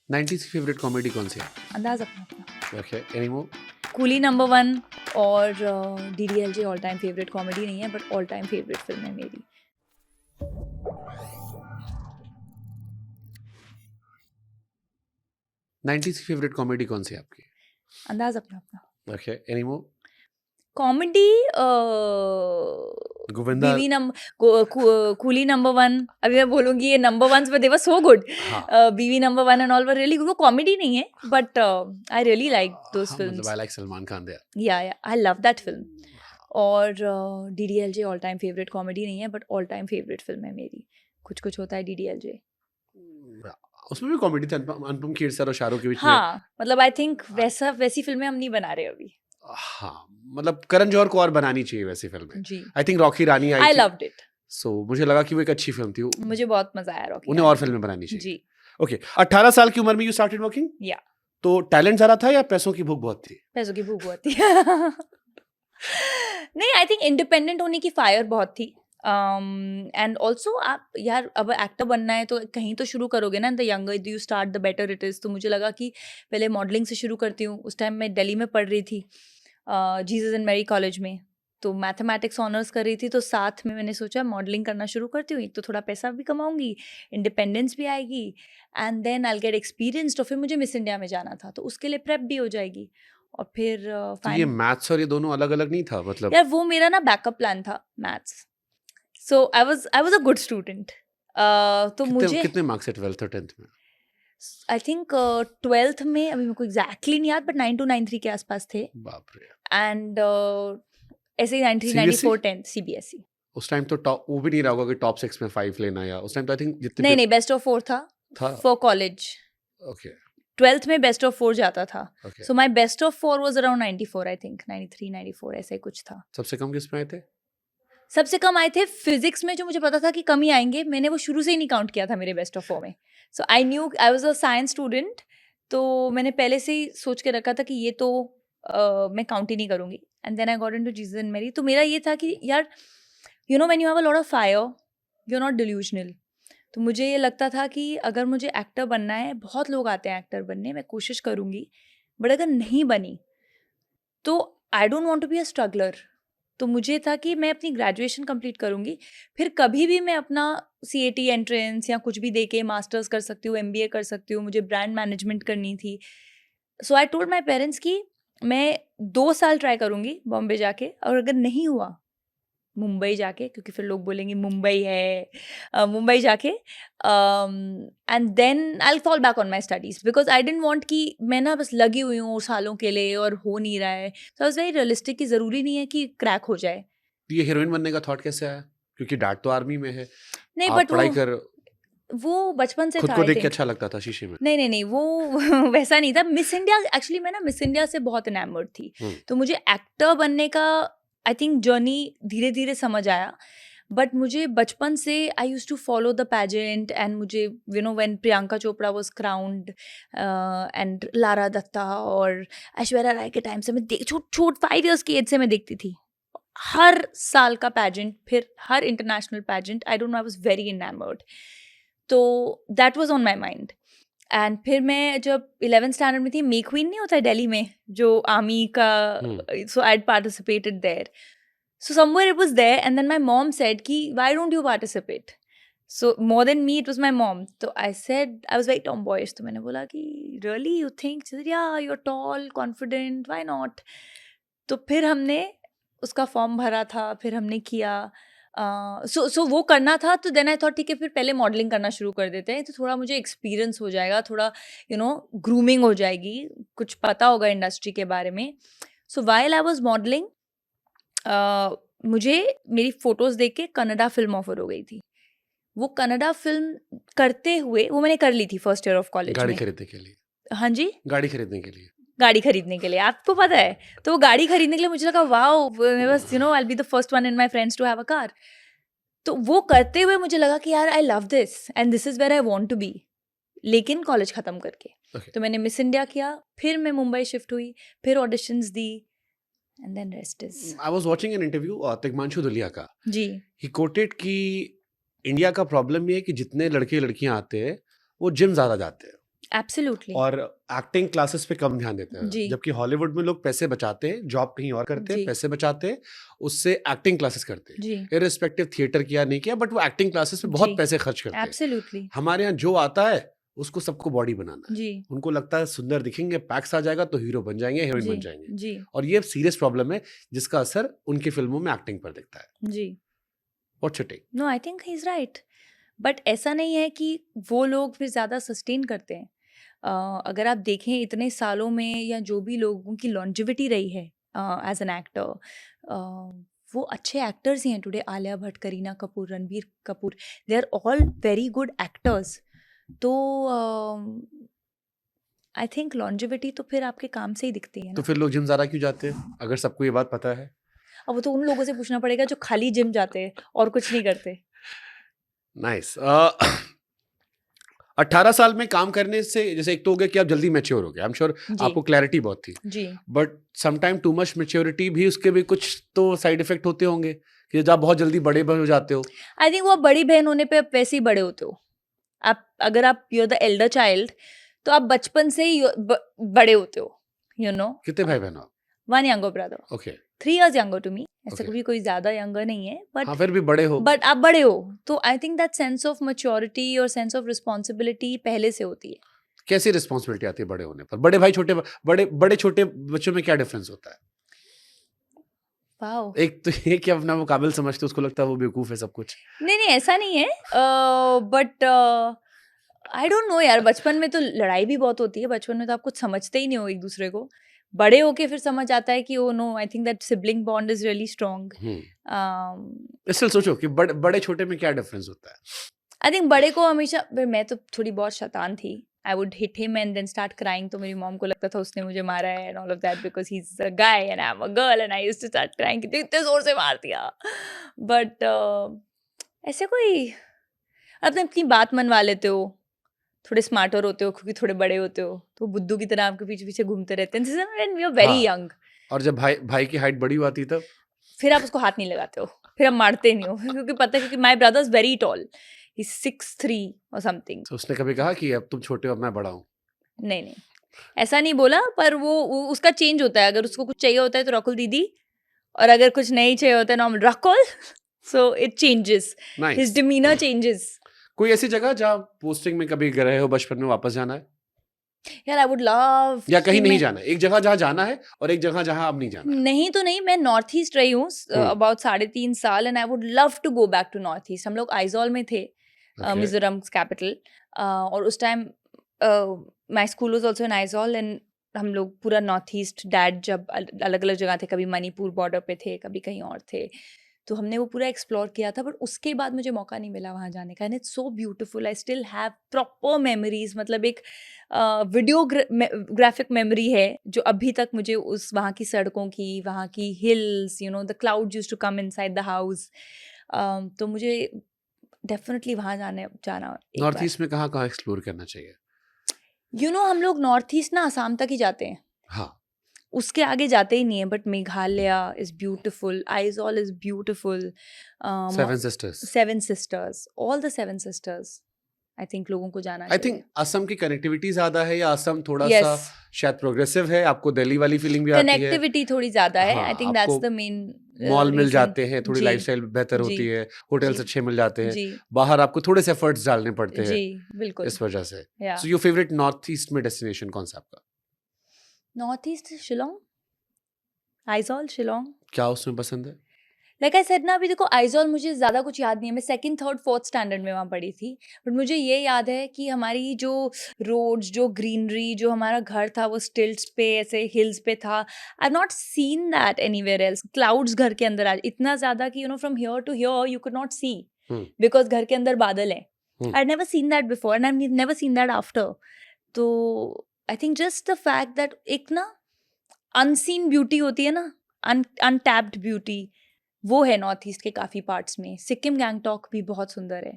90s की favourite comedy कौन सी है? अंदाज अपना अपना। ओके, एनी मोर? कूली नंबर 1 और DDLJ all time favourite comedy नहीं है but all time favourite film है मेरी। 90s की फेवरेट कॉमेडी कौन सी है आपकी? Andaz Apna Apna. Okay, any more? Comedy Govinda. Biwi Coolie number 1। अभी मैं बोलूंगी ये number 1s but they were so good. हाँ, Biwi number 1 and all were really good. वो कॉमेडी नहीं है but I really like those हाँ, फिल्म्स। मतलब I like Salman Khan there. या आई लव दैट फिल्म। और DDLJ all time favourite comedy नहीं है but all time favourite film है मेरी। कुछ कुछ होता है डीडीएलजे। उसमें भी कॉमेडी थी, अनुपम खेर सर और शाहरुख के बीच में। हाँ मतलब आई थिंक वैसी फिल्में हम नहीं बना रहे अभी। हाँ, मतलब करण जौहर को और बनानी चाहिए वैसी फिल्में। जी आई थिंक रॉकी रानी आई आई थी, लव्ड इट। सो मुझे लगा कि वो एक अच्छी फिल्म थी। मुझे बहुत मजा आया रॉकी उन्हें रानी और में। फिल्में बनानी चाहिए। जी। ओके, 18 साल की उम्र में यू स्टार्टेड वर्किंग? या तो टैलेंट ज्यादा था या पैसों की भूख बहुत थी? पैसों की भूख बहुत थी। नहीं आई थिंक इंडिपेंडेंट होने की फायर बहुत थी। एंड ऑल्सो आप यार अब एक्टर बनना है तो कहीं तो शुरू करोगे ना। The younger you start the better it is. तो मुझे लगा कि पहले मॉडलिंग से शुरू करती हूँ। उस टाइम मैं दिल्ली में पढ़ रही थी जीसस एंड मैरी कॉलेज में। तो मैथमेटिक्स ऑनर्स कर रही थी तो साथ में मैंने सोचा मॉडलिंग करना शुरू करती हूँ। एक तो थोड़ा पैसा भी कमाऊंगी, इंडिपेंडेंस भी आएगी and then I get experience. तो फिर मुझे मिस इंडिया में जाना था तो उसके लिए प्रेप भी हो जाएगी। और फिर तो ये मैथ्स और ये दोनों अलग अलग नहीं था मतलब? यार वो मेरा ना बैकअप प्लान था maths. So I was a good student. तो मुझे कितने मार्क्स है 12th और 10th में? आई थिंक 12th में अभी मेरे को एग्जैक्टली नहीं याद बट 9293 के आसपास थे। बाप रे। एंड ऐसे ही 93 CBSE? 94 10 सीबीएसई। उस टाइम तो टॉप वो भी नहीं रहा होगा कि टॉप 6 में 5 लेना, या उस टाइम तो आई थिंक जितने नहीं बेस्ट ऑफ 4 था था। For college. ओके 12th में बेस्ट ऑफ 4 जाता था। Okay. So my best of 4 was around 94 I think 93 94 ऐसे कुछ था। सबसे कम किस में आए थे? सबसे कम आए थे फिजिक्स में जो मुझे पता था कि कम ही आएंगे। मैंने वो शुरू से ही नहीं काउंट किया था मेरे बेस्ट ऑफ 4 में। So I knew I was a science student. तो मैंने पहले से ही सोच के रखा था कि ये तो मैं काउंट ही नहीं करूंगी। And then I got into Jesus and Mary. तो मेरा ये था कि यार you know when you have a lot of fire you are not delusional. तो मुझे ये लगता था कि अगर मुझे एक्टर बनना है, बहुत लोग आते हैं एक्टर बनने, मैं कोशिश करूंगी बट अगर नहीं बनी तो I don't want to be a struggler. तो मुझे था कि मैं अपनी ग्रेजुएशन कंप्लीट करूंगी, फिर कभी भी मैं अपना सीएटी एंट्रेंस या कुछ भी दे के मास्टर्स कर सकती हूँ, एमबीए कर सकती हूँ। मुझे ब्रांड मैनेजमेंट करनी थी। सो आई टोल्ड माई पेरेंट्स कि मैं 2 साल ट्राई करूंगी बॉम्बे जाके और अगर नहीं हुआ मुंबई जाके, क्योंकि फिर लोग बोलेंगे मुंबई है, मुंबई जाके and then I fall back on my studies because I didn't want कि मैं ना बस लगी हुई हूँ सालों के लिए और हो नहीं रहा है। तो वेरी रियलिस्टिक कि ज़रूरी नहीं है कि क्रैक हो जाए। ये हीरोइन बनने का थॉट कैसे आया? क्योंकि डैड तो आर्मी में है, नहीं आप बट पढ़ाई कर वो बचपन से खुद था को आई देख के थिंक। अच्छा लगता था शीशे में? नहीं वो वैसा नहीं था। मिस इंडिया एक्चुअली मैं ना मिस इंडिया से बहुत इनैमर्ड थी। तो मुझे एक्टर बनने का आई थिंक जर्नी धीरे धीरे समझ आया। बट मुझे बचपन से I used to follow the pageant and मुझे you know when Priyanka Chopra was crowned and Lara Dutta और ऐश्वर्या राय के टाइम से मैं छोट 5 इयर्स की एज से मैं देखती थी हर साल का पैजेंट, फिर हर international pageant. I don't know I was very enamoured. तो that was on my mind. And फिर मैं जब 11th स्टैंडर्ड में थी, मे क्वीन नहीं होता है दिल्ली में जो आर्मी का, so I participated there. So somewhere it was there and then my mom said ki why don't you participate? So more than me it was my mom. So I said I was very tomboyish. तो मैंने बोला कि really you think? She said yeah you're tall, confident, why not? तो फिर हमने उसका form भरा था, फिर हमने किया। सो वो करना था। तो देन आई थॉट ठीक है फिर पहले मॉडलिंग करना शुरू कर देते हैं तो थोड़ा मुझे एक्सपीरियंस हो जाएगा, थोड़ा यू नो ग्रूमिंग हो जाएगी, कुछ पता होगा इंडस्ट्री के बारे में। So while I was modelling मुझे मेरी फोटोज देख के कनाडा फिल्म ऑफर हो गई थी। वो कनाडा फिल्म करते हुए वो मैंने कर ली थी फर्स्ट ईयर ऑफ कॉलेज गाड़ी में। खरीदने के लिए? हाँ जी, गाड़ी खरीदने के लिए? गाड़ी खरीदने के लिए, आपको पता है। तो वो गाड़ी खरीदने के लिए मुझे लगा वाओ मेरे पास you know I will be the first one in my friends to have a car. तो वो करते हुए मुझे लगा कि यार I love this and this is where I want to be, लेकिन कॉलेज खत्म करके। Okay. तो मैंने मिस इंडिया किया, फिर मैं मुंबई शिफ्ट हुई, फिर ऑडिशंस दी and then rest is. I was watching an interview Tigmanshu Dhulia का। जी ही कोटेड कि इंडिया का प्रॉब्लम ये है कि जितने लड़के लड़कियां आते हैं वो जिम ज्यादा जाते हैं। एब्सोल्युटली और एक्टिंग क्लासेस पे कम ध्यान देते हैं, जी जबकि हॉलीवुड में लोग पैसे बचाते हैं, जॉब कहीं और करते हैं, जी पैसे बचाते हैं, उससे एक्टिंग क्लासेस करते हैं, जी इररिस्पेक्टिव थिएटर किया नहीं किया, बट वो एक्टिंग क्लासेस में जी बहुत पैसे खर्च करते हैं। एब्सोल्युटली हमारे यहाँ जो आता है उसको सबको बॉडी बनाना है, जी उनको लगता है सुंदर दिखेंगे, पैक्स आ जाएगा तो हीरो बन जाएंगे, हीरोइन जी बन जाएंगे, जी और ये सीरियस प्रॉब्लम है जिसका असर उनकी फिल्मों में एक्टिंग पर दिखता है। जी what's your take? No I think he is right but ऐसा नहीं है कि वो लोग फिर ज़्यादा सस्टेन करते हैं अगर आप देखें इतने सालों में या जो भी लोगों की लॉन्जिविटी रही है एज एन एक्टर वो अच्छे एक्टर्स ही हैं today Alia Bhatt Kareena Kapoor Ranbir Kapoor they are all very good actors तो आई थिंक लॉन्जिविटी तो फिर आपके काम से ही दिखती है तो ना फिर लोग जिम ज़्यादा क्यों जाते हैं अगर सबको ये बात पता है? अब वो तो उन लोगों से पूछना पड़ेगा जो खाली जिम जाते हैं और कुछ नहीं करते नाइस। 18 साल में काम करने से, जैसे एक तो हो गया कि आप जल्दी मैच्योर हो गए, आई एम श्योर जी आपको क्लैरिटी बहुत थी, जी but sometime too much maturity भी, उसके भी कुछ तो साइड इफेक्ट होते होंगे कि जब आप बहुत जल्दी बड़े हो जाते हो। आई थिंक वो बड़ी बहन होने पे आप वैसे ही बड़े होते हो आप अगर आप you are the elder child तो आप बचपन से ही बड़े होते हो यू नो कितने भाई बहन हो आप? One younger brother okay, 3 years younger to me ऐसे Okay. भी कोई ज्यादा यंगर नहीं है हाँ बट फिर भी बड़े हो। आप बड़े हो तो I think that sense of maturity और सेंस ऑफ रिस्पॉन्सिबिलिटी पहले से होती है कैसी रिस्पॉन्सिबिलिटी आती है बड़े होने पर? बड़े भाई छोटे, बड़े छोटे बच्चों में क्या डिफरेंस होता है? वाओ एक तो ये कि अपना वो काबिल समझते, उसको लगता है वो बेवकूफ है सब कुछ। नहीं ऐसा नहीं है बट आई डोंट नो यार बचपन में तो लड़ाई भी बहुत होती है बचपन में तो आप कुछ समझते ही नहीं हो एक दूसरे को बड़े होके फिर समझ आता है कि oh no I think that sibling bond is really strong इसलिए सोचो कि बड़े छोटे में क्या डिफरेंस होता है? आई थिंक बड़े को हमेशा मैं तो थोड़ी बहुत शैतान थी I would hit him and then start crying तो मेरी मॉम को लगता था उसने मुझे मारा है and all of that because he is a guy and I am a girl and I used to start crying कि इतने जोर से मार दिया बट ऐसे कोई अपने अपनी बात मनवा लेते हो थोड़े स्मार्टर होते हो क्योंकि थोड़े बड़े होते हो तो बुद्धू की तरह आपके पीछे पीछे घूमते रहते हैं व्हेन वी आर वेरी हाँ। यंग और जब भाई की हाइट बड़ी हुई तब? फिर आप उसको हाथ नहीं लगाते हो फिर आप मारते नहीं हो क्योंकि पता है क्योंकि my brother is very tall he 6'3" और समथिंग तो उसने कभी कहा कि अब तुम छोटे हो, अब मैं बड़ा हूँ? नहीं ऐसा नहीं बोला पर वो उसका चेंज होता है अगर उसको कुछ चाहिए होता है तो रकुल दीदी और अगर कुछ नहीं चाहिए होता है normal Rakul so it changes nice. His demeanour changes कोई ऐसी जगह जहाँ पोस्टिंग में कभी गए हो बचपन में, वापस जाना है? यार आई वुड लव या कहीं नहीं जाना है? एक जगह जहाँ जाना है और एक जगह जहाँ अब नहीं जाना है। नहीं तो नहीं मैं नॉर्थ ईस्ट रही हूँ अबाउट 3.5 साल and I would love to go back to north east हम लोग आइजॉल में थे Okay. मिजोरम कैपिटल और उस time my school was also in Aizawl and हम लोग पूरा नॉर्थ ईस्ट डैड जब अलग अलग जगह थे कभी मणिपुर बॉर्डर पे थे कभी कहीं और थे तो हमने वो पूरा एक्सप्लोर किया था बट उसके बाद मुझे मौका नहीं मिला वहाँ जाने का and it's so beautiful I still have proper memories मतलब एक वीडियोग्राफिक मेमोरी है जो अभी तक मुझे उस वहाँ की सड़कों की वहाँ की hills you know the clouds used to come inside the house तो मुझे डेफिनेटली वहाँ जाना नॉर्थ ईस्ट में कहाँ कहाँ एक्सप्लोर करना चाहिए? यू नो हम लोग नॉर्थ ईस्ट ना असम तक ही जाते हैं हाँ, उसके आगे जाते ही नहीं है but Meghalaya is beautiful Aizawl is beautiful seven sisters. 7 sisters all the 7 sisters I think लोगों को जाना आई थिंक चाहिए असम की कनेक्टिविटी ज्यादा है या असम थोड़ा सा यस शायद प्रोग्रेसिव है, आपको दिल्ली वाली फीलिंग भी आती है? कनेक्टिविटी थोड़ी ज्यादा है हाँ, आई थिंक दैट्स आपको द मेन मॉल मिल रीजन जाते हैं, थोड़ी जी लाइफस्टाइल बेहतर जी होती है, होटल्स जी अच्छे मिल जाते हैं, जी बाहर आपको थोड़े से एफर्ट्स डालने पड़ते हैं, जी बिल्कुल इस वजह से। या so your favourite north east में डेस्टिनेशन कौन सा आपका? नॉर्थ ईस्ट शिलोंग आइजॉल शिलोंग क्या उसमें पसंद है? लाइक आई सेड ना अभी देखो आइजॉल मुझे ज़्यादा कुछ याद नहीं है मैं 2nd, 3rd, 4th स्टैंडर्ड में वहाँ पढ़ी थी बट मुझे ये याद है कि हमारी जो रोड्स जो ग्रीनरी जो हमारा घर था वो स्टिल्ट्स पे ऐसे हिल्स पे था I not seen that anywhere else clouds घर के अंदर आज इतना ज़्यादा कि you know from here to here you could not see because घर के अंदर बादल हैं I never seen that before and I never seen that after तो I think just the fact that एक ना अनसीन ब्यूटी होती है ना अनटैप्ड ब्यूटी वो है नॉर्थ ईस्ट के काफ़ी पार्ट्स में सिक्किम गैंगटॉक भी बहुत सुंदर है